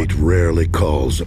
fate rarely calls.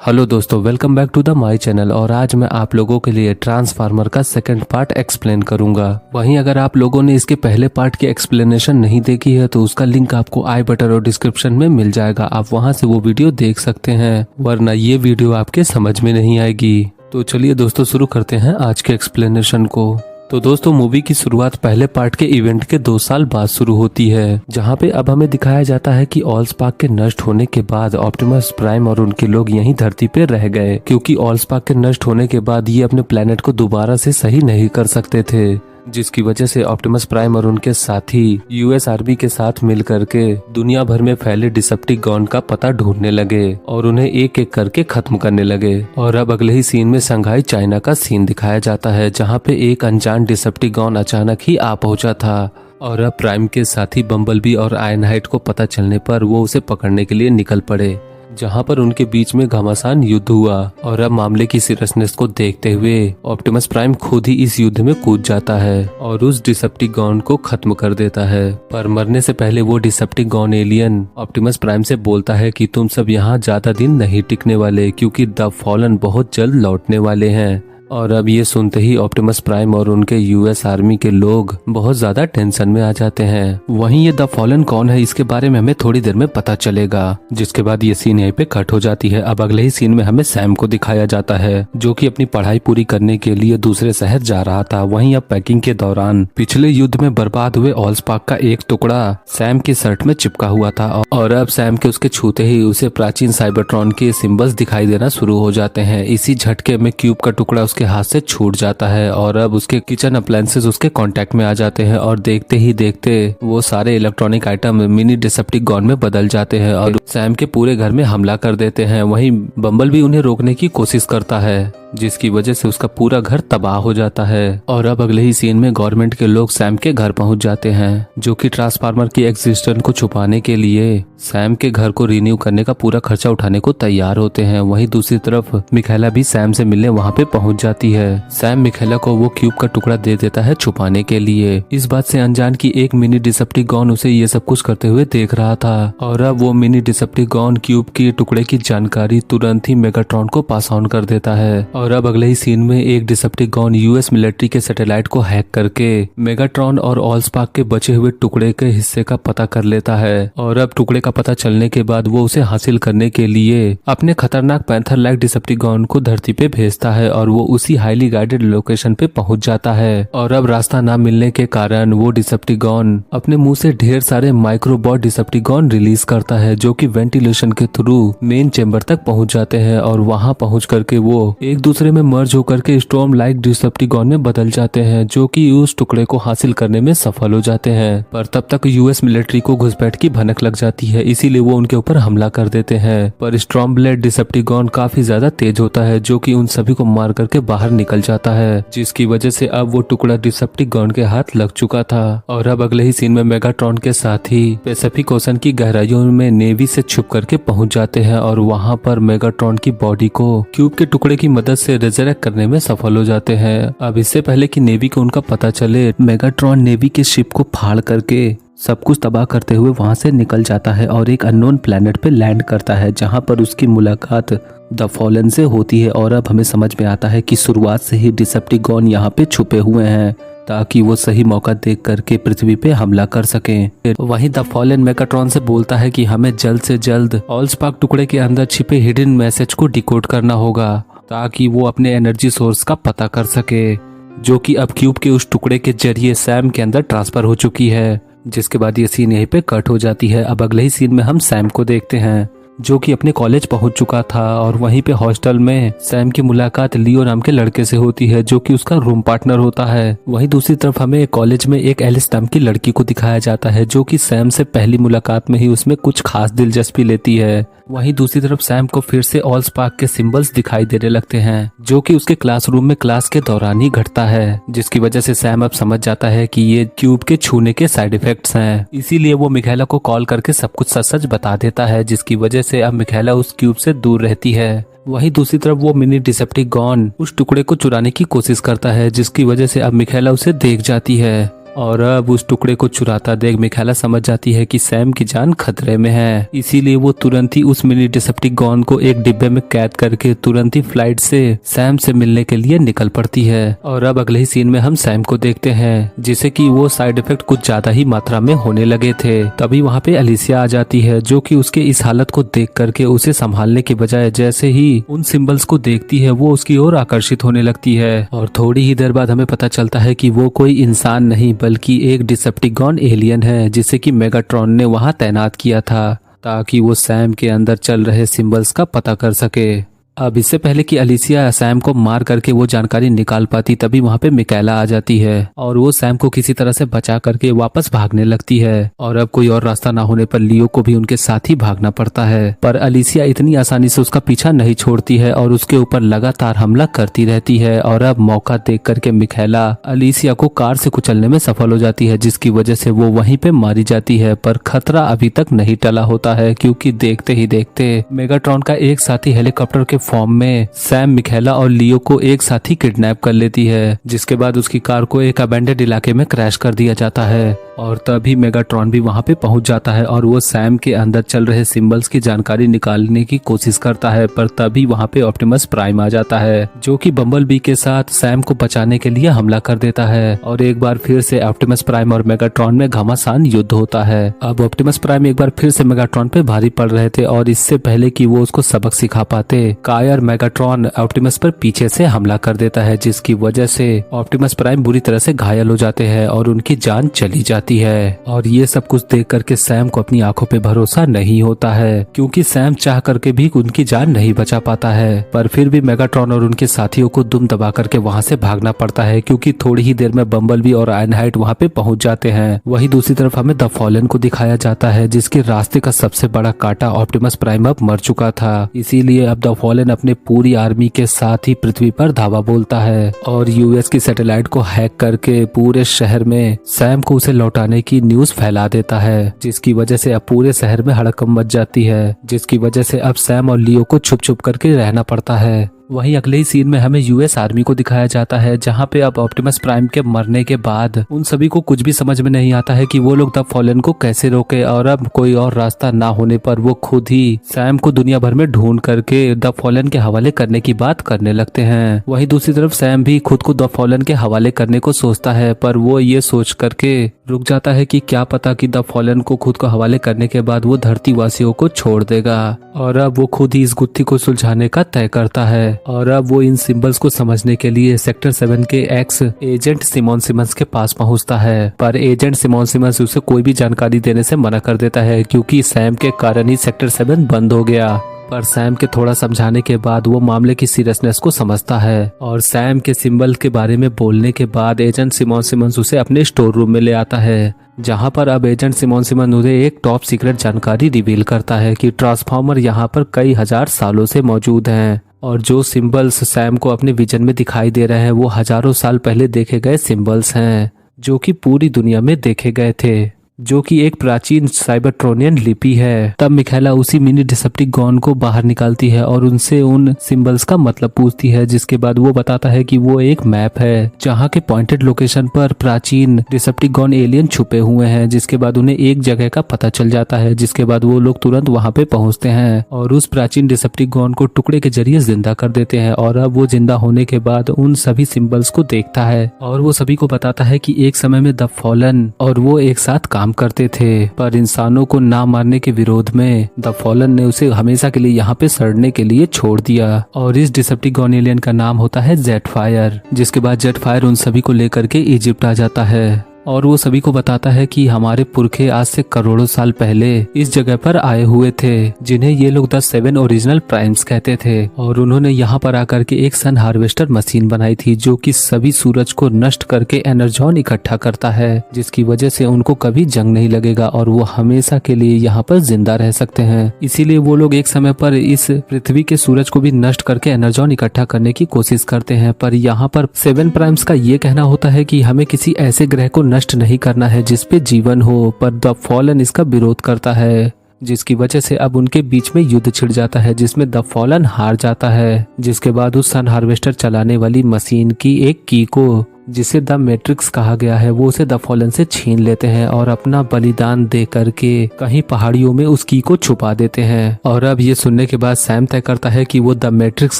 Hello दोस्तों, welcome back to the my channel. और आज मैं आप लोगों के लिए ट्रांसफार्मर का सेकंड पार्ट एक्सप्लेन करूंगा। वहीं अगर आप लोगों ने इसके पहले पार्ट की एक्सप्लेनेशन नहीं देखी है तो उसका लिंक आपको आई बटन और डिस्क्रिप्शन में मिल जाएगा, आप वहां से वो वीडियो देख सकते हैं, वरना ये वीडियो आपके समझ में नहीं आएगी। तो चलिए दोस्तों, शुरू करते हैं आज के एक्सप्लेनेशन को। तो दोस्तों, मूवी की शुरुआत पहले पार्ट के इवेंट के 2 साल बाद शुरू होती है, जहां पे अब हमें दिखाया जाता है कि ऑलस्पार्क के नष्ट होने के बाद ऑप्टिमस प्राइम और उनके लोग यहीं धरती पे रह गए, क्योंकि ऑलस्पार्क के नष्ट होने के बाद ये अपने प्लेनेट को दोबारा से सही नहीं कर सकते थे, जिसकी वजह से ऑप्टिमस प्राइम और उनके साथी यूएस आर्मी के साथ मिल करके दुनिया भर में फैले डिसेप्टिकॉन का पता ढूंढने लगे और उन्हें एक एक करके खत्म करने लगे। और अब अगले ही सीन में शंघाई चाइना का सीन दिखाया जाता है, जहां पे एक अनजान डिसेप्टिकॉन अचानक ही आ पहुंचा था। और अब प्राइम के साथी बम्बलबी और आयनहाइट को पता चलने पर वो उसे पकड़ने के लिए निकल पड़े, जहां पर उनके बीच में घमासान युद्ध हुआ। और अब मामले की सीरियसनेस को देखते हुए ऑप्टिमस प्राइम खुद ही इस युद्ध में कूद जाता है और उस डिसेप्टिकॉन को खत्म कर देता है। पर मरने से पहले वो डिसेप्टिकॉन एलियन ऑप्टिमस प्राइम से बोलता है कि तुम सब यहाँ ज्यादा दिन नहीं टिकने वाले, क्योंकि द फॉलन बहुत जल्द लौटने वाले हैं। और अब ये सुनते ही ऑप्टिमस प्राइम और उनके यूएस आर्मी के लोग बहुत ज्यादा टेंशन में आ जाते हैं। वहीं ये द फॉलन कौन है, इसके बारे में हमें थोड़ी देर में पता चलेगा, जिसके बाद ये सीन यहीं पे कट हो जाती है। अब अगले ही सीन में हमें सैम को दिखाया जाता है, जो कि अपनी पढ़ाई पूरी करने के लिए दूसरे शहर जा रहा था। वहीं अब पैकिंग के दौरान पिछले युद्ध में बर्बाद हुए ऑलस्पार्क का एक टुकड़ा सैम की शर्ट में चिपका हुआ था, और अब सैम के उसके छूते ही उसे प्राचीन साइबरट्रॉन के सिंबल्स दिखाई देना शुरू हो जाते हैं। इसी झटके में क्यूब का टुकड़ा के हाथ से छूट जाता है और अब उसके किचन अप्लायंसेस उसके कांटेक्ट में आ जाते हैं, और देखते ही देखते वो सारे इलेक्ट्रॉनिक आइटम मिनी डिसेप्टिकॉन में बदल जाते हैं और सैम के पूरे घर में हमला कर देते हैं। वहीं बम्बल भी उन्हें रोकने की कोशिश करता है, जिसकी वजह से उसका पूरा घर तबाह हो जाता है। और अब अगले ही सीन में गवर्नमेंट के लोग सैम के घर पहुंच जाते हैं, जो कि ट्रांसफार्मर की एग्जिस्टेंस को छुपाने के लिए सैम के घर को रिन्यू करने का पूरा खर्चा उठाने को तैयार होते हैं। वहीं दूसरी तरफ मिखाइला भी सैम से मिलने वहां पे पहुंच जाती है। सैम मिखाइला को वो क्यूब का टुकड़ा दे देता है छुपाने के लिए, इस बात से अनजान की एक मिनी डिसेप्टिकॉन उसे ये सब कुछ करते हुए देख रहा था। और अब वो मिनी डिसेप्टिकॉन क्यूब के टुकड़े की जानकारी तुरंत ही मेगाट्रॉन को पास ऑन कर देता है। और अब अगले ही सीन में एक डिसेप्टिकॉन यूएस मिलिट्री के सैटेलाइट को हैक करके मेगाट्रॉन और ऑलस्पार्क के बचे हुए टुकड़े के हिस्से का पता कर लेता है। और अब टुकड़े का पता चलने के बाद वो उसे हासिल करने के लिए अपने खतरनाक पैंथर लाइक डिसेप्टिकॉन को धरती पे भेजता है, और वो उसी हाईली गाइडेड लोकेशन पे पहुंच जाता है। और अब रास्ता ना मिलने के कारण वो डिसेप्टिकॉन अपने मुंह से ढेर सारे माइक्रोबॉट डिसेप्टिकॉन रिलीज करता है, जो कि वेंटिलेशन के थ्रू मेन चेंबर तक पहुंच जाते हैं। और वहां पहुंच करके वो एक दूसरे में मर्ज होकर के स्टॉर्म लाइक डिसेप्टिकॉन में बदल जाते हैं, जो कि उस टुकड़े को हासिल करने में सफल हो जाते हैं। पर तब तक यूएस मिलिट्री को घुसपैठ की भनक लग जाती है, इसीलिए वो उनके ऊपर हमला कर देते हैं। पर स्टॉर्म ब्लेड डिसेप्टिकॉन काफी ज्यादा तेज होता है, जो कि उन सभी को मार करके बाहर निकल जाता है, जिसकी वजह से अब वो टुकड़ा डिसेप्टिकॉन के हाथ लग चुका था। और अब अगले ही सीन में मेगाट्रॉन के साथ ही पैसिफिक ओशन की गहराइयों में नेवी से छुप करके पहुंच जाते हैं, और वहां पर मेगाट्रॉन की बॉडी को क्यूब के टुकड़े की मदद से रिजरेक्ट करने में सफल हो जाते हैं। अब इससे पहले कि नेवी को उनका पता चले, मेगाट्रॉन नेवी के शिप को फाड़ करके सब कुछ तबाह करते हुए वहां से निकल जाता है और एक अननोन प्लेनेट पे लैंड करता है, जहां पर उसकी मुलाकात द फॉलन से होती है। और अब हमें समझ में आता है कि शुरुआत से ही डिसेप्टिकॉन यहाँ पे छुपे हुए हैं, ताकि वो सही मौका देख करके पृथ्वी पे हमला कर सकें। वहीं द फॉलन मेगाट्रॉन से बोलता है कि हमें जल्द से जल्द ऑलस्पार्क टुकड़े के अंदर छिपे हिडन मैसेज को डिकोड करना होगा, ताकि वो अपने एनर्जी सोर्स का पता कर सके, जो कि अब क्यूब के उस टुकड़े के जरिए सैम के अंदर ट्रांसफर हो चुकी है। जिसके बाद ये सीन यहीं पे कट हो जाती है। अब अगले ही सीन में हम सैम को देखते हैं, जो कि अपने कॉलेज पहुंच चुका था, और वहीं पे हॉस्टल में सैम की मुलाकात लियो नाम के लड़के से होती है, जो कि उसका रूम पार्टनर होता है। वहीं दूसरी तरफ हमें कॉलेज में एक एलिस नाम की लड़की को दिखाया जाता है, जो कि सैम से पहली मुलाकात में ही उसमें कुछ खास दिलचस्पी लेती है। वहीं दूसरी तरफ सैम को फिर से ऑलस्पार्क के सिंबल्स दिखाई देने लगते हैं, जो कि उसके क्लासरूम में क्लास के दौरान ही घटता है, जिसकी वजह से सैम अब समझ जाता है कि ये क्यूब के छूने के साइड इफेक्ट्स हैं। इसीलिए वो मिखाइला को कॉल करके सब कुछ सच सच बता देता है, जिसकी वजह से अब मिखाइला उस क्यूब से दूर रहती है। वहीं दूसरी तरफ वो मिनी डिसेप्टिकॉन उस टुकड़े को चुराने की कोशिश करता है, जिसकी वजह से अब मिखाएला उसे देख जाती है और अब उस टुकड़े को चुराता देख मिखाएला समझ जाती है कि सैम की जान खतरे में है। इसीलिए वो तुरंत ही उस मिनी डिसेप्टिकॉन को एक डिब्बे में कैद करके तुरंत ही फ्लाइट से सैम से मिलने के लिए निकल पड़ती है। और अब अगले ही सीन में हम सैम को देखते हैं, जिसे कि वो साइड इफेक्ट कुछ ज्यादा ही मात्रा में होने लगे थे। तभी वहाँ पे अलिसिया आ जाती है, जो कि उसके इस हालत को देख करके उसे संभालने के बजाय जैसे ही उन सिंबल्स को देखती है वो उसकी ओर आकर्षित होने लगती है। और थोड़ी ही देर बाद हमें पता चलता है कि वो कोई इंसान नहीं बल्कि एक डिसेप्टिकॉन एलियन है, जिसे कि मेगाट्रॉन ने वहां तैनात किया था ताकि वो सैम के अंदर चल रहे सिंबल्स का पता कर सके। अब इससे पहले कि अलिसिया सैम को मार करके वो जानकारी निकाल पाती, तभी वहाँ पे मिकाएला आ जाती है और वो सैम को किसी तरह से बचा करके वापस भागने लगती है। और अब कोई और रास्ता ना होने पर लियो को भी उनके साथ ही भागना पड़ता है, पर अलिसिया इतनी आसानी से उसका पीछा नहीं छोड़ती है और उसके ऊपर लगातार हमला करती रहती है। और अब मौका देख करके मिकाएला अलिसिया को कार से कुचलने में सफल हो जाती है, जिसकी वजह से वो वहीं पे मारी जाती है। पर खतरा अभी तक नहीं टला होता है, क्योंकि देखते ही देखते मेगाट्रॉन का एक साथी हेलीकॉप्टर के फॉर्म में सैम, मिखाएला और लियो को एक साथ ही किडनैप कर लेती है, जिसके बाद उसकी कार को एक अबैंडन्ड इलाके में क्रैश कर दिया जाता है। और तभी मेगाट्रॉन भी वहां पे पहुंच जाता है और वो सैम के अंदर चल रहे सिंबल्स की जानकारी निकालने की कोशिश करता है, पर तभी वहां पे ऑप्टिमस प्राइम आ जाता है, जो कि बम्बलबी के साथ सैम को बचाने के लिए हमला कर देता है। और एक बार फिर से ऑप्टिमस प्राइम और मेगाट्रॉन में घमासान युद्ध होता है। अब ऑप्टिमस प्राइम एक बार फिर से मेगाट्रॉन पे भारी पड़ रहे थे और इससे पहले कि वो उसको सबक सिखा पाते, कायर मेगाट्रॉन ऑप्टिमस पर पीछे से हमला कर देता है, जिसकी वजह से ऑप्टिमस प्राइम बुरी तरह से घायल हो जाते हैं और उनकी जान चली जाती है। और ये सब कुछ देख करके सैम को अपनी आंखों पे भरोसा नहीं होता है, क्योंकि सैम चाह करके भी उनकी जान नहीं बचा पाता है। पर फिर भी मेगाट्रॉन और उनके साथियों को दुम दबा करके वहाँ से भागना पड़ता है, क्योंकि थोड़ी ही देर में बम्बलबी और आयनहाइट वहाँ पे पहुंच जाते हैं। वहीं दूसरी तरफ हमें द फॉलन को दिखाया जाता है, जिसके रास्ते का सबसे बड़ा कांटा ऑप्टिमस प्राइम अब मर चुका था। इसीलिए अब द फॉलन अपने पूरी आर्मी के साथ ही पृथ्वी पर धावा बोलता है और यूएस की सैटेलाइट को हैक करके पूरे शहर में सैम को उसे लौटाने की न्यूज फैला देता है, जिसकी वजह से अब पूरे शहर में हड़कंप मच जाती है, जिसकी वजह से अब सैम और लियो को छुप छुप करके रहना पड़ता है। वहीं अगले ही सीन में हमें यूएस आर्मी को दिखाया जाता है, जहां पे अब ऑप्टिमस प्राइम के मरने के बाद उन सभी को कुछ भी समझ में नहीं आता है कि वो लोग द फॉलन को कैसे रोके। और अब कोई और रास्ता ना होने पर वो खुद ही सैम को दुनिया भर में ढूंढ करके द फॉलन के हवाले करने की बात करने लगते हैं। वहीं दूसरी तरफ सैम भी खुद को द फॉलन के हवाले करने को सोचता है, पर वो ये सोच करके रुक जाता है कि क्या पता कि द फॉलन को खुद को हवाले करने के बाद वो धरती वासियों को छोड़ देगा। और अब वो खुद ही इस गुत्थी को सुलझाने का तय करता है और अब वो इन सिंबल्स को समझने के लिए सेक्टर 7 के एक्स एजेंट सिमोन सिमंस के पास पहुंचता है। पर एजेंट सिमोन सिमंस उसे कोई भी जानकारी देने से मना कर देता है, क्योंकि सैम के कारण ही सेक्टर 7 बंद हो गया। पर सैम के थोड़ा समझाने के बाद वो मामले की सीरियसनेस को समझता है और सैम के सिंबल के बारे में बोलने के बाद एजेंट सिमोन सिमंस उसे अपने स्टोर रूम में ले आता है, जहां पर अब एजेंट सिमोन सिमंस उन्हें एक टॉप सीक्रेट जानकारी रिवील करता है कि ट्रांसफॉर्मर यहां पर कई हजार सालों से मौजूद हैं और जो सिंबल्स सैम को अपने विजन में दिखाई दे रहे हैं वो हजारों साल पहले देखे गए सिंबल्स हैं, जो कि पूरी दुनिया में देखे गए थे, जो कि एक प्राचीन साइबरट्रोनियन लिपि है। तब मिखाएला उसी मिनी डिसेप्टिकॉन को बाहर निकालती है और उनसे उन सिंबल्स का मतलब पूछती है, जिसके बाद वो बताता है कि वो एक मैप है जहाँ के पॉइंटेड लोकेशन पर प्राचीन डिसेप्टिकॉन एलियन छुपे हुए हैं। जिसके बाद उन्हें एक जगह का पता चल जाता है, जिसके बाद वो लोग तुरंत वहाँ पे पहुँचते हैं और उस प्राचीन डिसेप्टिकॉन को टुकड़े के जरिए जिंदा कर देते हैं। और अब वो जिंदा होने के बाद उन सभी सिंबल्स को देखता है और वो सभी को बताता है कि एक समय में द फॉलन और वो एक साथ काम करते थे, पर इंसानों को ना मारने के विरोध में द फॉलन ने उसे हमेशा के लिए यहाँ पे सड़ने के लिए छोड़ दिया। और इस डिसेप्टिकॉन एलियन का नाम होता है जेटफायर। जिसके बाद जेटफायर उन सभी को लेकर के इजिप्ट आ जाता है और वो सभी को बताता है कि हमारे पुरखे आज से करोड़ों साल पहले इस जगह पर आए हुए थे, जिन्हें ये लोग द 7 ओरिजिनल प्राइम्स कहते थे। और उन्होंने यहाँ पर आकर के एक सन हार्वेस्टर मशीन बनाई थी, जो कि सभी सूरज को नष्ट करके एनर्जॉन इकट्ठा करता है, जिसकी वजह से उनको कभी जंग नहीं लगेगा और वो हमेशा के लिए यहाँ पर जिंदा रह सकते हैं। इसीलिए वो लोग एक समय पर इस पृथ्वी के सूरज को भी नष्ट करके एनर्जॉन इकट्ठा करने की कोशिश करते हैं। पर यहाँ पर 7 प्राइम्स का ये कहना होता है कि हमें किसी ऐसे ग्रह को नष्ट नहीं करना है जिसपे जीवन हो, पर द फॉलन इसका विरोध करता है जिसकी वजह से अब उनके बीच में युद्ध छिड़ जाता है जिसमें द फॉलन हार जाता है। जिसके बाद उस सन हार्वेस्टर चलाने वाली मशीन की एक की को, जिसे द मैट्रिक्स कहा गया है, वो उसे द फॉलन से छीन लेते हैं और अपना बलिदान दे करके कहीं पहाड़ियों में उस की को छुपा देते हैं। और अब ये सुनने के बाद सैम तय करता है कि वो द मैट्रिक्स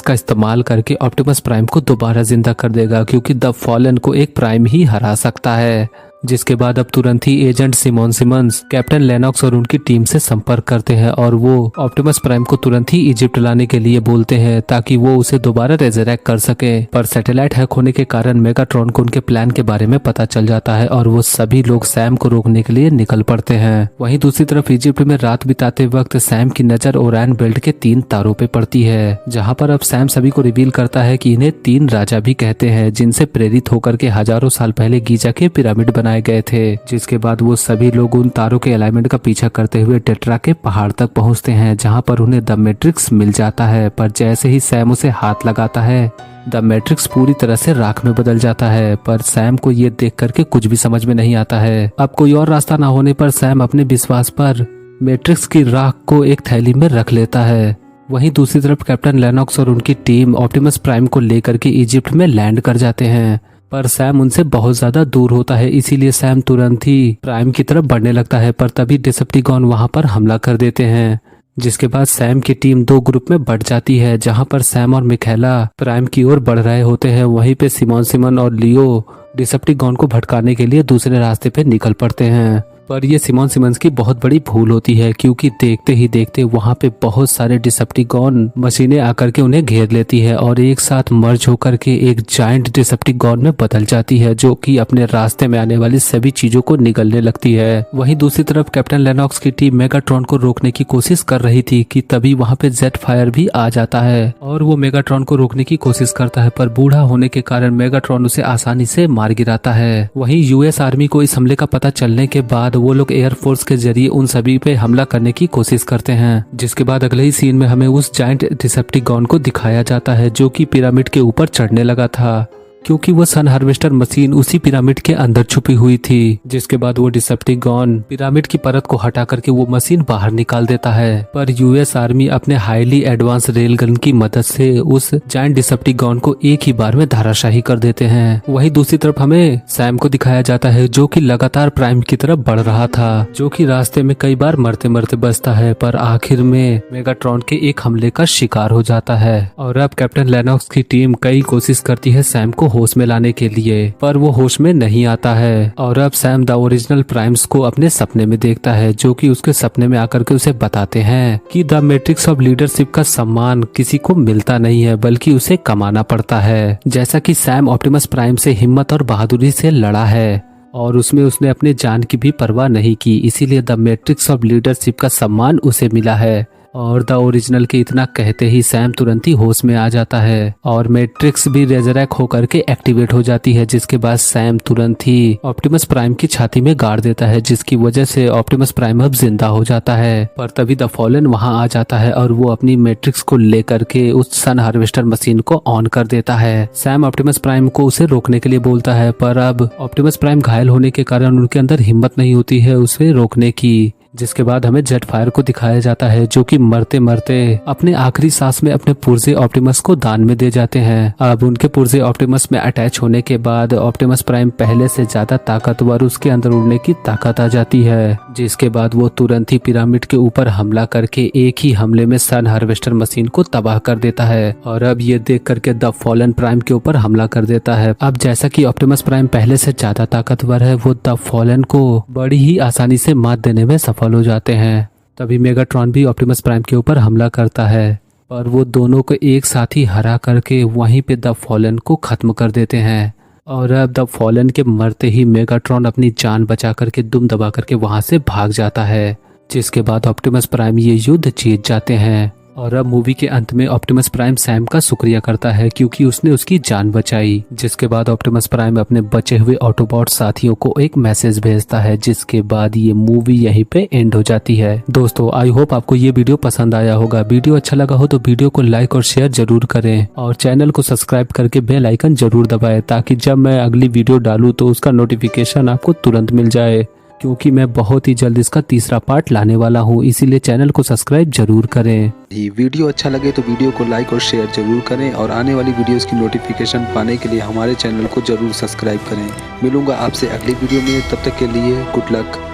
का इस्तेमाल करके ऑप्टिमस प्राइम को दोबारा जिंदा कर देगा, क्योंकि द फॉलन को एक प्राइम ही हरा सकता है। जिसके बाद अब तुरंत ही agent Simone Simmons captain Lennox और उनकी टीम से संपर्क करते हैं और वो ऑप्टिमस प्राइम को तुरंत ही इजिप्ट लाने के लिए बोलते हैं ताकि वो उसे दोबारा रेजरेक्ट कर सके। पर सैटेलाइट हैक होने के कारण मेगाट्रॉन को उनके प्लान के बारे में पता चल जाता है और वो सभी लोग सैम को रोकने के लिए निकल पड़ते हैं। वहीं दूसरी तरफ इजिप्ट में रात बिताते वक्त सैम की नजर ओरान बेल्ट के 3 तारों पे पड़ती है, जहाँ पर अब सैम सभी को रिवील करता है कि इन्हें 3 राजा भी कहते हैं, जिनसे प्रेरित होकर के हजारों साल पहले गीजा के पिरामिड बनाए गए थे। जिसके बाद वो सभी लोग उन तारों के अलाइनमेंट का पीछा करते हुए टेट्रा के पहाड़ तक पहुंचते हैं, जहां पर उन्हें द मैट्रिक्स मिल जाता है। पर जैसे ही सैम उसे हाथ लगाता है, द मैट्रिक्स पूरी तरह से राख में बदल जाता है। पर सैम को ये देख करके कुछ भी समझ में नहीं आता है। अब कोई और रास्ता ना होने पर सैम अपने विश्वास पर मैट्रिक्स की राख को एक थैली में रख लेता है। वहीं दूसरी तरफ कैप्टन लेनॉक्स और उनकी टीम ऑप्टिमस प्राइम को लेकर के इजिप्ट में लैंड कर जाते हैं, पर सैम उनसे बहुत ज्यादा दूर होता है, इसीलिए सैम तुरंत ही प्राइम की तरफ बढ़ने लगता है। पर तभी डिसेप्टिकॉन वहां पर हमला कर देते हैं, जिसके बाद सैम की टीम 2 ग्रुप में बढ़ जाती है, जहां पर सैम और मिखेला प्राइम की ओर बढ़ रहे होते हैं। वहीं पे सिमोन सिमन और लियो डिसेप्टिकॉन को भटकाने के लिए दूसरे रास्ते पे निकल पड़ते हैं। पर ये सिमोन सिमंस की बहुत बड़ी भूल होती है, क्योंकि देखते ही देखते वहां पे बहुत सारे डिसेप्टिकॉन मशीनें आकर के उन्हें घेर लेती है और एक साथ मर्ज होकर के एक जायंट डिसेप्टिकॉन में बदल जाती है, जो कि अपने रास्ते में आने वाली सभी चीजों को निगलने लगती है। वहीं दूसरी तरफ कैप्टन लेनॉक्स की टीम मेगाट्रॉन को रोकने की कोशिश कर रही थी कि तभी वहां पे जेट फायर भी आ जाता है और वो मेगाट्रॉन को रोकने की कोशिश करता है, पर बूढ़ा होने के कारण मेगाट्रॉन उसे आसानी से मार गिराता है। वहीं यूएस आर्मी को इस हमले का पता चलने के बाद वो लोग एयरफोर्स के जरिए उन सभी पे हमला करने की कोशिश करते हैं। जिसके बाद अगले ही सीन में हमें उस जायंट डिसेप्टिकॉन को दिखाया जाता है, जो कि पिरामिड के ऊपर चढ़ने लगा था, क्योंकि वो सन हार्वेस्टर मशीन उसी पिरामिड के अंदर छुपी हुई थी। जिसके बाद वो डिसेप्टिकॉन पिरामिड की परत को हटा करके वो मशीन बाहर निकाल देता है, पर यूएस आर्मी अपने हाईली एडवांस रेल गन की मदद से उस जायंट डिसेप्टिकॉन को एक ही बार में धराशाही कर देते हैं। वहीं दूसरी तरफ हमें सैम को दिखाया जाता है, जो कि लगातार प्राइम की तरफ बढ़ रहा था, जो कि रास्ते में कई बार मरते मरते बचता है, पर आखिर में मेगाट्रॉन के एक हमले का शिकार हो जाता है। और अब कैप्टन लेनॉक्स की टीम कई कोशिश करती है सैम को होश में लाने के लिए, पर वो होश में नहीं आता है। और अब सैम द ओरिजिनल प्राइम्स को अपने सपने में देखता है, जो कि उसके सपने में आकर के उसे बताते हैं कि द मैट्रिक्स ऑफ लीडरशिप का सम्मान किसी को मिलता नहीं है, बल्कि उसे कमाना पड़ता है। जैसा कि सैम ऑप्टिमस प्राइम से हिम्मत और बहादुरी से लड़ा है और उसमें उसने अपने जान की भी परवाह नहीं की, इसीलिए द मैट्रिक्स ऑफ लीडरशिप का सम्मान उसे मिला है। और द ओरिजिनल के इतना कहते ही सैम तुरंत ही होश में आ जाता है और मैट्रिक्स भी रेजरेक्ट होकर के एक्टिवेट हो जाती है। जिसके बाद सैम तुरंत ही ऑप्टिमस प्राइम की छाती में गाड़ देता है, जिसकी वजह से ऑप्टिमस प्राइम अब जिंदा हो जाता है। पर तभी द फॉलन वहां आ जाता है और वो अपनी मैट्रिक्स को लेकर के उस सन हार्वेस्टर मशीन को ऑन कर देता है। सैम ऑप्टिमस प्राइम को उसे रोकने के लिए बोलता है, पर अब ऑप्टिमस प्राइम घायल होने के कारण उनके अंदर हिम्मत नहीं होती है उसे रोकने की। जिसके बाद हमें जेट फायर को दिखाया जाता है, जो कि मरते मरते अपने आखिरी सांस में अपने पुर्जे ऑप्टिमस को दान में दे जाते हैं। अब उनके पुर्जे ऑप्टिमस में अटैच होने के बाद ऑप्टिमस प्राइम पहले से ज्यादा ताकतवर, उसके अंदर उड़ने की ताकत आ जाती है। जिसके बाद वो तुरंत ही पिरामिड के ऊपर हमला करके एक ही हमले में सन हार्वेस्टर मशीन को तबाह कर देता है और अब ये देख करके द फॉलन प्राइम के ऊपर हमला कर देता है। अब जैसा कि ऑप्टिमस प्राइम पहले से ज्यादा ताकतवर है, वो द फॉलन को बड़ी ही आसानी से मात देने में सफल हो जाते हैं। तभी मेगाट्रॉन भी ऑप्टिमस प्राइम के ऊपर हमला करता है, पर वो दोनों को एक साथ ही हरा करके वहीं पे द फॉलन को खत्म कर देते हैं। और अब द फॉलन के मरते ही मेगाट्रॉन अपनी जान बचा करके दुम दबा करके वहां से भाग जाता है। जिसके बाद ऑप्टिमस प्राइम ये युद्ध जीत जाते हैं। और अब मूवी के अंत में ऑप्टिमस प्राइम सैम का शुक्रिया करता है, क्योंकि उसने उसकी जान बचाई। जिसके बाद ऑप्टिमस प्राइम अपने बचे हुए ऑटोबॉट साथियों को एक मैसेज भेजता है, जिसके बाद ये मूवी यहीं पे एंड हो जाती है। दोस्तों, आई होप आपको ये वीडियो पसंद आया होगा। वीडियो अच्छा लगा हो तो वीडियो को लाइक और शेयर जरूर करें और चैनल को सब्सक्राइब करके बेल आइकन जरूर दबाएं, ताकि जब मैं अगली वीडियो डालूं तो उसका नोटिफिकेशन आपको तुरंत मिल जाए। क्योंकि मैं बहुत ही जल्द इसका तीसरा पार्ट लाने वाला हूँ, इसीलिए चैनल को सब्सक्राइब जरूर करें। वीडियो अच्छा लगे तो वीडियो को लाइक और शेयर जरूर करें और आने वाली वीडियोस की नोटिफिकेशन पाने के लिए हमारे चैनल को जरूर सब्सक्राइब करें। मिलूंगा आपसे अगली वीडियो में, तब तक के लिए गुड लक।